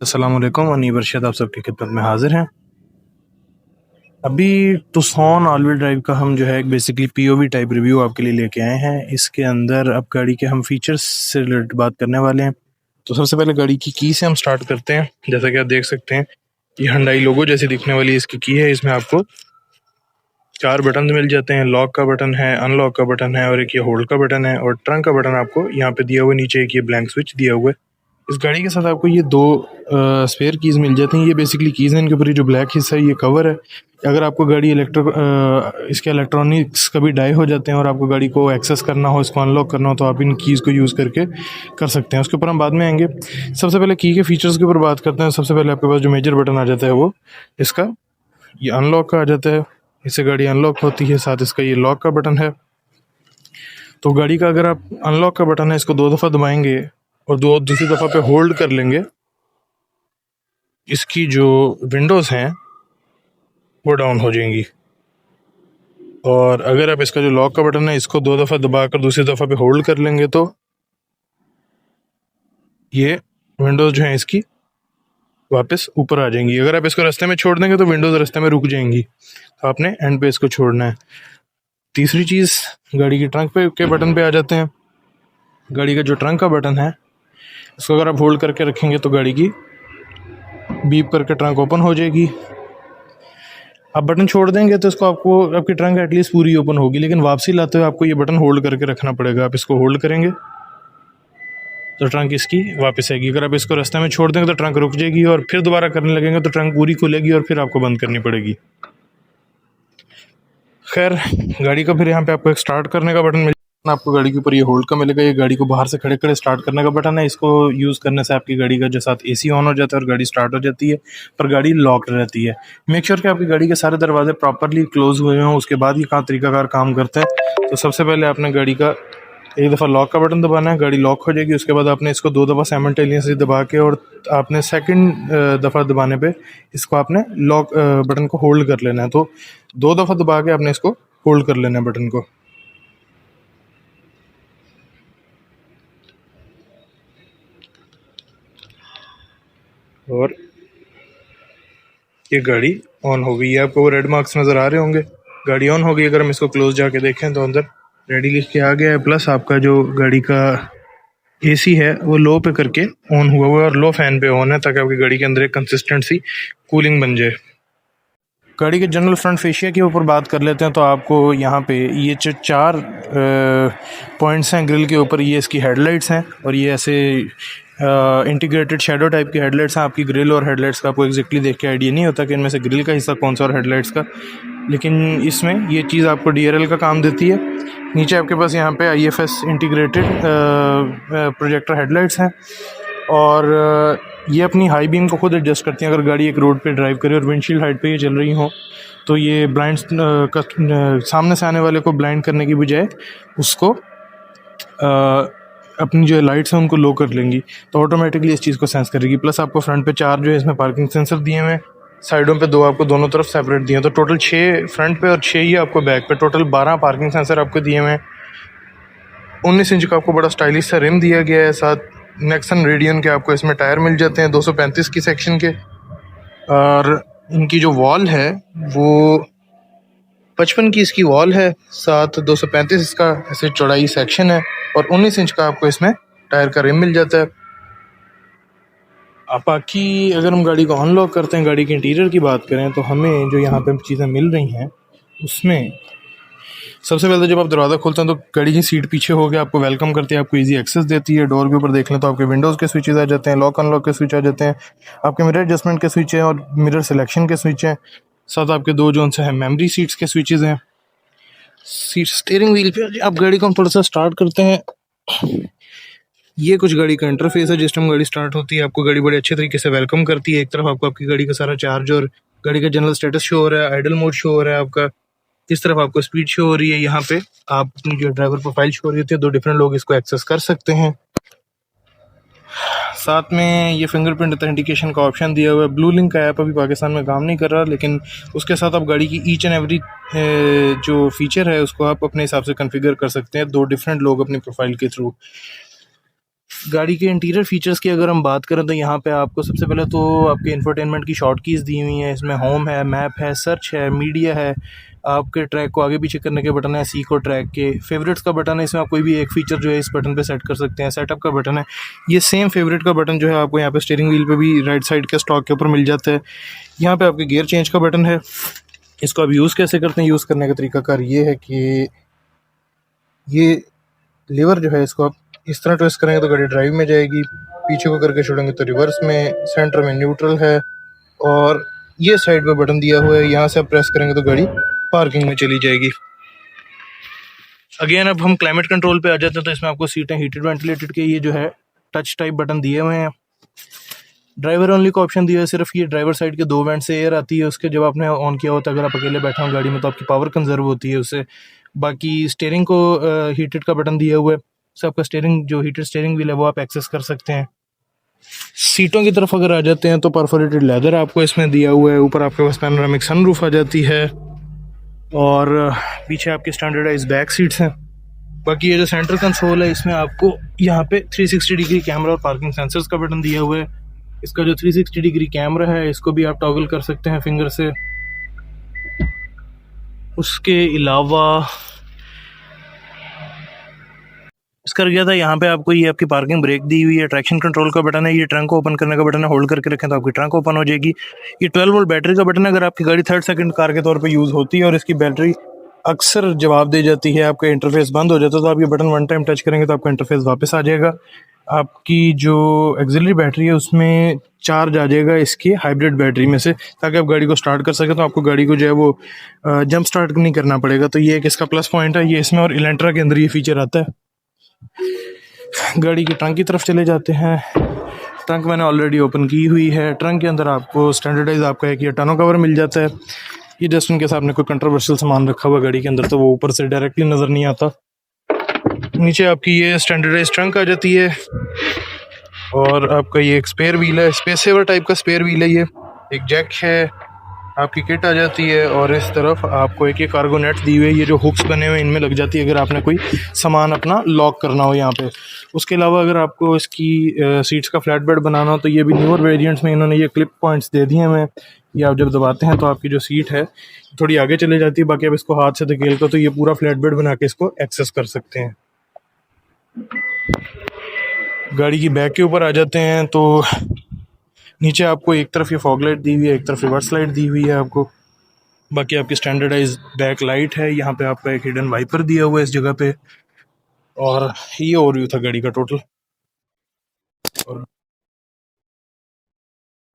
अस्सलाम वालेकुम। अनीब अरशद आप सबकी खिदमत में हाजिर हैं। अभी तुक्सन ऑल व्हील ड्राइव का हम जो है एक बेसिकली पीओवी टाइप रिव्यू आपके लिए लेके आए हैं। इसके अंदर अब गाड़ी के हम फीचर्स से रिलेटेड बात करने वाले हैं। तो सबसे पहले गाड़ी की से हम स्टार्ट करते हैं। जैसा कि आप देख सकते हैं, ये हुंडई लोगो जैसी दिखने वाली इसकी की है। इसमें आपको 4 बटन मिल जाते हैं। लॉक का बटन है, अनलॉक का बटन है और एक ये होल्ड का बटन है, और ट्रंक का बटन आपको यहाँ पे दिया हुआ है। नीचे एक ये ब्लैंक स्विच दिया हुआ है। इस गाड़ी के साथ आपको ये 2 स्पेयर कीज़ मिल जाती हैं। ये बेसिकली कीज़ हैं। इनके ऊपर ये जो ब्लैक हिस्सा है ये कवर है। अगर आपको गाड़ी इसके इलेक्ट्रॉनिक्स कभी डाई हो जाते हैं और आपको गाड़ी को एक्सेस करना हो, इसको अनलॉक करना हो, तो आप इन कीज़ को यूज़ करके कर सकते हैं। उसके ऊपर हम बाद में आएंगे। सबसे पहले की के फीचर्स के ऊपर बात करते हैं। सबसे पहले आपके पास जो मेजर बटन आ जाता है वो इसका ये अनलॉक का आ जाता है। इससे गाड़ी अनलॉक होती है। साथ इसका ये लॉक का बटन है। तो गाड़ी का अगर आप अनलॉक का बटन है, इसको 2 दफ़ा दबाएंगे और दूसरी दफ़ा पे होल्ड कर लेंगे, इसकी जो विंडोज़ हैं वो डाउन हो जाएंगी। और अगर आप इसका जो लॉक का बटन है, इसको 2 दफ़ा दबाकर दूसरी दफ़ा पे होल्ड कर लेंगे तो ये विंडोज़ जो है इसकी वापस ऊपर आ जाएंगी। अगर आप इसको रास्ते में छोड़ देंगे तो विंडोज़ रास्ते में रुक जाएंगी। तो आपने एंड पे इसको छोड़ना है। तीसरी चीज़, गाड़ी की ट्रंक पे के बटन पे आ जाते हैं। गाड़ी का जो ट्रंक का बटन है, इसको अगर आप होल्ड करके रखेंगे तो गाड़ी की बीप करके ट्रंक ओपन हो जाएगी। आप बटन छोड़ देंगे तो इसको आपकी ट्रंक एटलीस्ट पूरी ओपन होगी, लेकिन वापसी लाते हुए आपको ये बटन होल्ड करके रखना पड़ेगा। आप इसको होल्ड करेंगे तो ट्रंक इसकी वापस आएगी। अगर आप इसको रास्ते में छोड़ देंगे तो ट्रंक रुक जाएगी, और फिर दोबारा करने लगेंगे तो ट्रंक पूरी खुलेगी और फिर आपको बंद करनी पड़ेगी। खैर, गाड़ी का फिर यहाँ पे आपको एक स्टार्ट करने का बटन मिल, आपको गाड़ी के ऊपर ये होल्ड का मिलेगा। ये गाड़ी को बाहर से खड़े खड़े स्टार्ट करने का बटन है। इसको यूज़ करने से आपकी गाड़ी का जो साथ एसी ऑन हो जाता है और गाड़ी स्टार्ट हो जाती है, पर गाड़ी लॉक रहती है। मेक श्योर कि आपकी गाड़ी के सारे दरवाजे प्रॉपरली क्लोज हुए हों। उसके बाद ये तरीकाकार काम करते हैं। तो सबसे पहले आपने गाड़ी का एक दफ़ा लॉक का बटन दबाना है, गाड़ी लॉक हो जाएगी। उसके बाद आपने इसको 2 दफ़ा साइमल्टेनियसली दबा के, और आपने सेकंड दफ़ा दबाने पे इसको आपने लॉक बटन को होल्ड कर लेना है। तो 2 दफ़ा दबा के आपने इसको होल्ड कर लेना है बटन को। और ये गाड़ी ऑन हो गई है। आपको वो रेड मार्क्स नज़र आ रहे होंगे। गाड़ी ऑन हो गई। अगर हम इसको क्लोज जाके देखें तो अंदर रेडी लिख के आ गया है। प्लस आपका जो गाड़ी का एसी है वो लो पे करके ऑन हुआ हुआ है और लो फैन पे ऑन है, ताकि आपकी गाड़ी के अंदर एक कंसिस्टेंट सी कूलिंग बन जाए। गाड़ी के जनरल फ्रंट फेशिया के ऊपर बात कर लेते हैं। तो आपको यहाँ पे ये जो 4 पॉइंट्स हैं ग्रिल के ऊपर, ये इसकी हेडलाइट्स हैं, और ये ऐसे इंटीग्रेटेड शेडो टाइप की हेडलाइट्स हैं। आपकी ग्रिल और हेडलाइट्स का आपको एग्जैक्टली देख के आइडिया नहीं होता कि इनमें से ग्रिल का हिस्सा कौन सा और हेडलाइट्स का, लेकिन इसमें ये चीज़ आपको DRL का काम देती है। नीचे आपके पास यहाँ पे IFS इंटीग्रेटेड प्रोजेक्टर हेडलाइट्स हैं, और ये अपनी हाई बीम को खुद एडजस्ट करती हैं। अगर गाड़ी एक रोड पे ड्राइव करे और विंडशील्ड हाइट पे ये चल रही हो, तो ये ब्लाइंड सामने से आने वाले को ब्लाइंड करने की बजाय उसको अपनी जो लाइट्स हैं उनको लो कर लेंगी, तो ऑटोमेटिकली इस चीज़ को सेंस करेगी। प्लस आपको फ्रंट पे 4 जो है इसमें पार्किंग सेंसर दिए हुए हैं। साइडों पे 2 आपको दोनों तरफ सेपरेट दिए हैं। तो टोटल 6 फ्रंट पे और 6 ही आपको बैक पे, टोटल 12 पार्किंग सेंसर आपको दिए हुए हैं। 19 इंच का आपको बड़ा स्टाइलिश सा रिम दिया गया है। साथ नेक्सन रेडियन के आपको इसमें टायर मिल जाते हैं 235 की सेक्शन के, और इनकी जो वॉल है वो 55 की इसकी वॉल है। साथ 235 इसका ऐसे चौड़ाई सेक्शन है, और 19 इंच का आपको इसमें टायर का रिम मिल जाता है। अब बाकी अगर हम गाड़ी को अनलॉक करते हैं, गाड़ी के इंटीरियर की बात करें, तो हमें जो यहाँ पे चीज़ें मिल रही हैं उसमें सबसे पहले जब आप दरवाज़ा खोलते हैं तो गाड़ी की सीट पीछे हो गया, आपको वेलकम करती है, आपको इजी एक्सेस देती है। डोर के ऊपर देख लें तो आपके विंडोज़ के स्विचेस आ जाते हैं, लॉक अनलॉक के स्विच आ जाते हैं, आपके मिरर एडजस्टमेंट के स्विच हैं और मिरर सिलेक्शन के स्विच हैं। साथ आपके 2 जोन से हैं मेमोरी सीट्स के स्विचेस हैं। सीट स्टीयरिंग व्हील पे आप गाड़ी को हम थोड़ा सा स्टार्ट करते हैं। ये कुछ गाड़ी का इंटरफेस है। जिस टाइम गाड़ी स्टार्ट होती है आपको गाड़ी बड़े अच्छे तरीके से वेलकम करती है। एक तरफ आपको आपकी गाड़ी का सारा चार्ज और गाड़ी का जनरल स्टेटस शो हो रहा है, आइडल मोड शो हो रहा है आपका। इस तरफ आपको स्पीड शो हो रही है। यहाँ पे आप अपनी जो ड्राइवर प्रोफाइल शो हो रही होती है, 2 डिफरेंट लोग इसको एक्सेस कर सकते हैं। साथ में ये फिंगरप्रिंट ऑथेंटिकेशन का ऑप्शन दिया हुआ है। ब्लू लिंक का ऐप अभी पाकिस्तान में काम नहीं कर रहा, लेकिन उसके साथ आप गाड़ी की ईच एंड एवरी जो फीचर है उसको आप अपने हिसाब से कॉन्फ़िगर कर सकते हैं, 2 डिफरेंट लोग अपनी प्रोफाइल के थ्रू। गाड़ी के इंटीरियर फीचर्स की अगर हम बात करें तो यहाँ पे आपको सबसे पहले तो आपके इंफोटेनमेंट की शॉर्ट कीज़ दी हुई हैं। इसमें होम है, मैप है, सर्च है, मीडिया है, आपके ट्रैक को आगे पीछे करने के बटन है, सीको ट्रैक के, फेवरेट्स का बटन है। इसमें आप कोई भी एक फीचर जो है इस बटन पे सेट कर सकते हैं। सेटअप का बटन है, ये सेम फेवरेट का बटन जो है आपको यहाँ पे स्टीयरिंग व्हील पे भी राइट साइड के स्टॉक के ऊपर मिल जाता है। यहाँ पे आपके गियर चेंज का बटन है। इसको आप यूज़ कैसे करते हैं, यूज़ करने का तरीकाकार ये है कि ये लीवर जो है इसको आप इस तरह ट्विस्ट करेंगे तो गाड़ी ड्राइव में जाएगी, पीछे को करके छोड़ेंगे तो रिवर्स में, सेंटर में न्यूट्रल है, और ये साइड पे बटन दिया हुआ है, यहाँ से आप प्रेस करेंगे तो गाड़ी पार्किंग में चली जाएगी। अगेन अब हम क्लाइमेट कंट्रोल पे आ जाते हैं तो इसमें आपको सीटें हीटेड वेंटिलेटेड के ये जो है टच टाइप बटन दिए हुए हैं। ड्राइवर ओनली का ऑप्शन दिया है, सिर्फ ये ड्राइवर साइड के 2 वेंट से एयर आती है उसके, जब आपने ऑन किया होता है अगर आप अकेले बैठे हो गाड़ी में तो आपकी पावर कंजर्व होती है उससे। बाकी स्टीयरिंग को हीटेड का बटन दिया हुआ है, उससे आपका स्टीयरिंग जो हीटेड स्टीयरिंग व्हील है वो आप एक्सेस कर सकते हैं। सीटों की तरफ अगर आ जाते हैं तो परफोरेटेड लेदर आपको इसमें दिया हुआ है, ऊपर आपके पास पैनोरामिक सनरूफ आ जाती है, और पीछे आपकी स्टैंडर्डाइज बैक सीट्स हैं। बाकी ये जो सेंटर कंसोल है इसमें आपको यहाँ पे 360 डिग्री कैमरा और पार्किंग सेंसर्स का बटन दिया हुआ है। इसका जो 360 डिग्री कैमरा है इसको भी आप टॉगल कर सकते हैं फिंगर से। उसके अलावा इसका क्या था, यहाँ पे आपको ये आपकी पार्किंग ब्रेक दी हुई है, ट्रैक्शन कंट्रोल का बटन है, ये ट्रंक को ओपन करने का बटन है, होल्ड करके रखें तो आपकी ट्रंक ओपन हो जाएगी। ये 12 वोल्ट बैटरी का बटन है, अगर आपकी गाड़ी 3rd सेकंड कार के तौर पे यूज़ होती है और इसकी बैटरी अक्सर जवाब दे जाती है, आपका इंटरफेस बंद हो जाता है, तो आप ये बटन 1 टाइम टच करेंगे तो आपका इंटरफेस वापस आ जाएगा। आपकी जो एक्सिलरी बैटरी है उसमें चार्ज आ जाएगा इसकी हाइब्रिड बैटरी में से, ताकि आप गाड़ी को स्टार्ट कर सकें, तो आपको गाड़ी को जो है वो जंप स्टार्ट नहीं करना पड़ेगा। तो ये एक इसका प्लस पॉइंट है, ये इसमें और इलेंट्रा के अंदर ये फीचर आता है। गाड़ी की ट्रंक की तरफ चले जाते हैं। ट्रंक मैंने ऑलरेडी ओपन की हुई है। ट्रंक के अंदर आपको स्टैंडर्डाइज आपका एक ये टनो कवर मिल जाता है। ये जस्ट इनकेस आपने कोई कंट्रोवर्शियल सामान रखा हुआ गाड़ी के अंदर तो वो ऊपर से डायरेक्टली नज़र नहीं आता। नीचे आपकी ये स्टैंडर्डाइज ट्रंक आ जाती है, और आपका ये एक स्पेयर व्हील है, स्पेस सेवर टाइप का स्पेयर व्हील है। ये एक जैक है, आपकी किट आ जाती है, और इस तरफ आपको एक ये कार्गो नेट दी हुई है, ये जो हुक्स बने हुए हैं इनमें लग जाती है अगर आपने कोई सामान अपना लॉक करना हो यहाँ पे। उसके अलावा अगर आपको इसकी सीट्स का फ्लैट बेड बनाना हो तो ये भी न्यूअर वेरिएंट्स में इन्होंने ये क्लिप पॉइंट्स दे दिए हैं। ये आप जब दबाते हैं तो आपकी जो सीट है थोड़ी आगे चले जाती है, बाकी आप इसको हाथ से धकेल कर तो ये पूरा फ्लैट बेड बना के इसको एक्सेस कर सकते हैं। गाड़ी की बैक के ऊपर आ जाते हैं तो नीचे आपको एक तरफ ये फॉग लाइट दी हुई है, एक तरफ रिवर्स लाइट दी हुई है आपको। बाकी आपकी स्टैंडर्डाइज बैक लाइट है, यहाँ पे आपका एक हिडन वाइपर दिया हुआ है इस जगह पे, और ये ओवरव्यू था गाड़ी का टोटल।